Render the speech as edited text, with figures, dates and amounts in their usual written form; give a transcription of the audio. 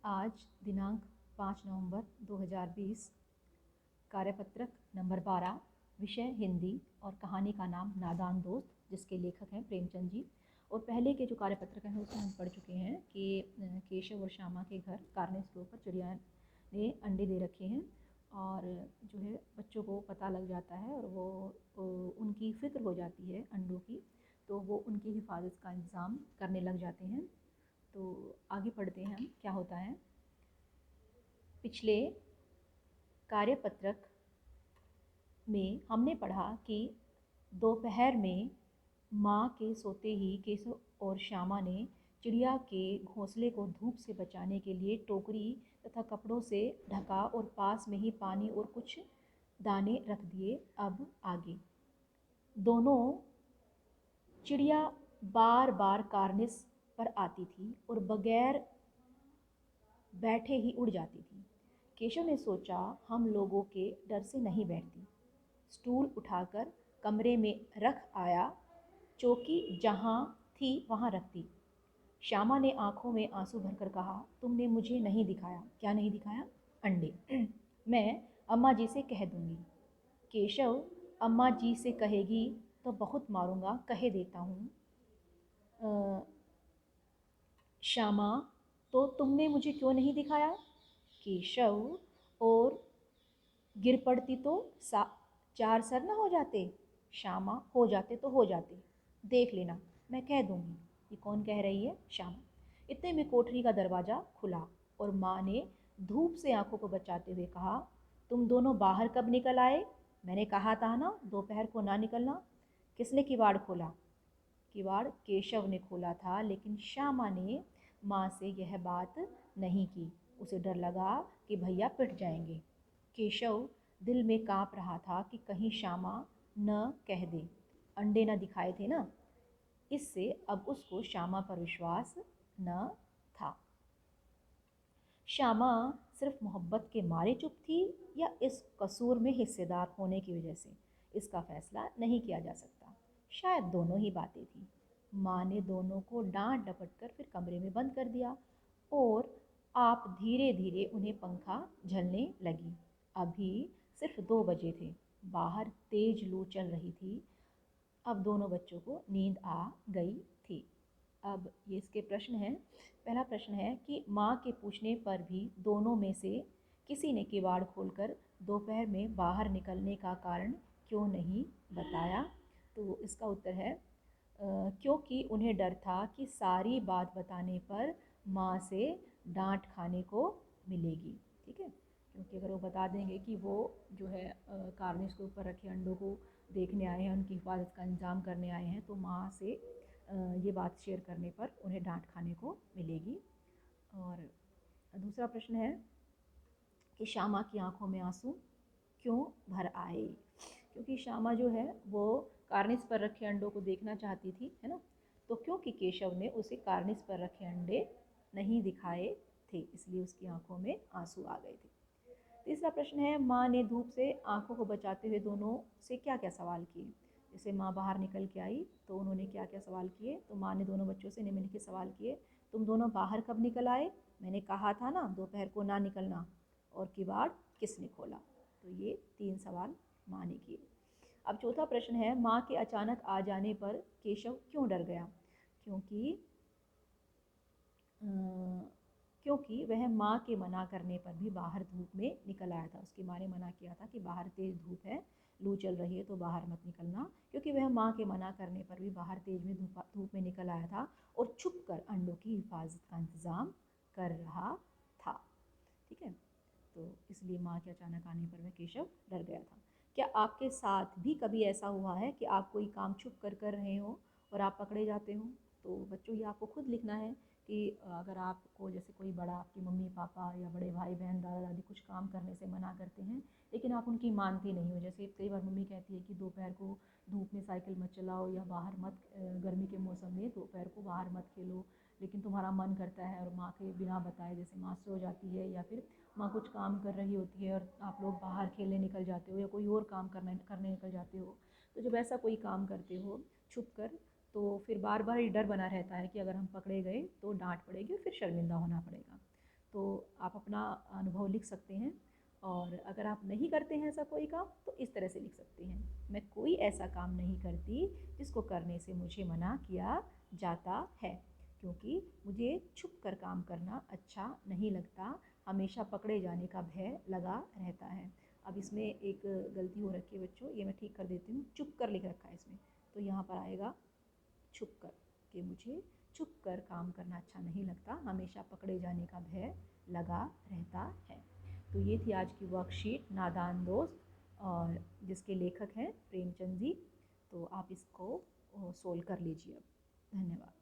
आज दिनांक 5 नवंबर 2020, कार्यपत्रक नंबर 12, विषय हिंदी और कहानी का नाम नादान दोस्त, जिसके लेखक हैं प्रेमचंद जी। और पहले के जो कार्यपत्रक हैं उसमें हम पढ़ चुके हैं कि केशव और श्यामा के घर कारने के ऊपर चिड़िया ने अंडे दे रखे हैं और जो है बच्चों को पता लग जाता है और वो उनकी फ़िक्र हो जाती है अंडों की, तो वो उनकी हिफाजत का इंतज़ाम करने लग जाते हैं। तो आगे पढ़ते हैं हम क्या होता है। पिछले कार्यपत्रक में हमने पढ़ा कि दोपहर में माँ के सोते ही केशव और श्यामा ने चिड़िया के घोंसले को धूप से बचाने के लिए टोकरी तथा कपड़ों से ढका और पास में ही पानी और कुछ दाने रख दिए। अब आगे दोनों चिड़िया बार बार कार्निस पर आती थी और बगैर बैठे ही उड़ जाती थी। केशव ने सोचा हम लोगों के डर से नहीं बैठती। स्टूल उठाकर कमरे में रख आया, चौकी जहाँ थी वहाँ रख दी। श्यामा ने आंखों में आंसू भरकर कहा, तुमने मुझे नहीं दिखाया। क्या नहीं दिखाया? अंडे। मैं अम्मा जी से कह दूंगी। केशव, अम्मा जी से कहेगी तो बहुत मारूंगा, कहे देता हूँ। श्यामा, तो तुमने मुझे क्यों नहीं दिखाया? केशव, और गिर पड़ती तो चार सर न हो जाते? श्यामा, हो जाते तो हो जाते, देख लेना, मैं कह दूंगी। ये कौन कह रही है? श्यामा। इतने में कोठरी का दरवाज़ा खुला और माँ ने धूप से आंखों को बचाते हुए कहा, तुम दोनों बाहर कब निकल आए? मैंने कहा था ना दोपहर को ना निकलना। किसने किवाड़ खोला? किवाड़ केशव ने खोला था, लेकिन श्यामा ने माँ से यह बात नहीं की। उसे डर लगा कि भैया पिट जाएंगे। केशव दिल में काँप रहा था कि कहीं श्यामा न कह दे, अंडे न दिखाए थे ना। इससे अब उसको श्यामा पर विश्वास न था। श्यामा सिर्फ मोहब्बत के मारे चुप थी या इस कसूर में हिस्सेदार होने की वजह से, इसका फैसला नहीं किया जा सकता। शायद दोनों ही बातें थी। माँ ने दोनों को डांट डपट कर फिर कमरे में बंद कर दिया और आप धीरे धीरे उन्हें पंखा झलने लगी। अभी सिर्फ 2 बजे थे। बाहर तेज लू चल रही थी। अब दोनों बच्चों को नींद आ गई थी। अब ये इसके प्रश्न हैं। पहला प्रश्न है कि माँ के पूछने पर भी दोनों में से किसी ने किवाड़ खोलकर दोपहर में बाहर निकलने का कारण क्यों नहीं बताया? तो इसका उत्तर है क्योंकि उन्हें डर था कि सारी बात बताने पर माँ से डांट खाने को मिलेगी। ठीक है, क्योंकि अगर वो बता देंगे कि वो जो है कार्निश के ऊपर रखे अंडों को देखने आए हैं, उनकी हिफाजत का इंतज़ाम करने आए हैं, तो माँ से ये बात शेयर करने पर उन्हें डांट खाने को मिलेगी। और दूसरा प्रश्न है कि श्यामा की आंखों में आंसू क्यों भर आए? क्योंकि श्यामा जो है वो कार्निस पर रखे अंडों को देखना चाहती थी, है ना। तो क्योंकि केशव ने उसे कार्निस पर रखे अंडे नहीं दिखाए थे, इसलिए उसकी आंखों में आंसू आ गए थे। तीसरा प्रश्न है, माँ ने धूप से आंखों को बचाते हुए दोनों से क्या क्या सवाल किए? जैसे माँ बाहर निकल के आई तो उन्होंने क्या क्या सवाल किए? तो माँ ने दोनों बच्चों से निम्नलिखित सवाल किए। तुम दोनों बाहर कब निकल आए? मैंने कहा था ना दोपहर को ना निकलना। और किवाड़ किसने खोला? तो ये 3 सवाल माँ ने किए। अब चौथा प्रश्न है, माँ के अचानक आ जाने पर केशव क्यों डर गया? क्योंकि वह माँ के मना करने पर भी बाहर धूप में निकल आया था। उसकी माँ ने मना किया था कि बाहर तेज़ धूप है, लू चल रही है तो बाहर मत निकलना। क्योंकि वह माँ के मना करने पर भी बाहर तेज़ में धूप में निकल आया था और छुप कर अंडों की हिफाजत का इंतज़ाम कर रहा था। ठीक है, तो इसलिए माँ के अचानक आने पर वह केशव डर गया था। क्या आपके साथ भी कभी ऐसा हुआ है कि आप कोई काम छुप कर रहे हो और आप पकड़े जाते हो? तो बच्चों ये आपको खुद लिखना है कि अगर आपको जैसे कोई बड़ा, आपकी मम्मी पापा या बड़े भाई बहन दादा दादी कुछ काम करने से मना करते हैं, लेकिन आप उनकी मानते नहीं हो। जैसे कई बार मम्मी कहती है कि दोपहर को धूप में साइकिल मत चलाओ या बाहर मत, गर्मी के मौसम में दोपहर को बाहर मत खेलो, लेकिन तुम्हारा मन करता है और माँ के बिना बताए, जैसे माँ सो जाती है या फिर माँ कुछ काम कर रही होती है और आप लोग बाहर खेलने निकल जाते हो या कोई और काम करने निकल जाते हो। तो जब ऐसा कोई काम करते हो छुप कर, तो फिर बार बार ये डर बना रहता है कि अगर हम पकड़े गए तो डांट पड़ेगी और फिर शर्मिंदा होना पड़ेगा। तो आप अपना अनुभव लिख सकते हैं। और अगर आप नहीं करते हैं ऐसा कोई काम तो इस तरह से लिख सकते हैं, मैं कोई ऐसा काम नहीं करती जिसको करने से मुझे मना किया जाता है, क्योंकि मुझे छुप कर काम करना अच्छा नहीं लगता, हमेशा पकड़े जाने का भय लगा रहता है। अब इसमें एक गलती हो रखी है बच्चों, ये मैं ठीक कर देती हूँ, चुप कर लिख रखा है इसमें, तो यहाँ पर आएगा छुप कर, कि मुझे छुप कर काम करना अच्छा नहीं लगता, हमेशा पकड़े जाने का भय लगा रहता है। तो ये थी आज की वर्कशीट नादान दोस्त, और जिसके लेखक हैं प्रेमचंद जी। तो आप इसको सोल्व कर लीजिए अब। धन्यवाद।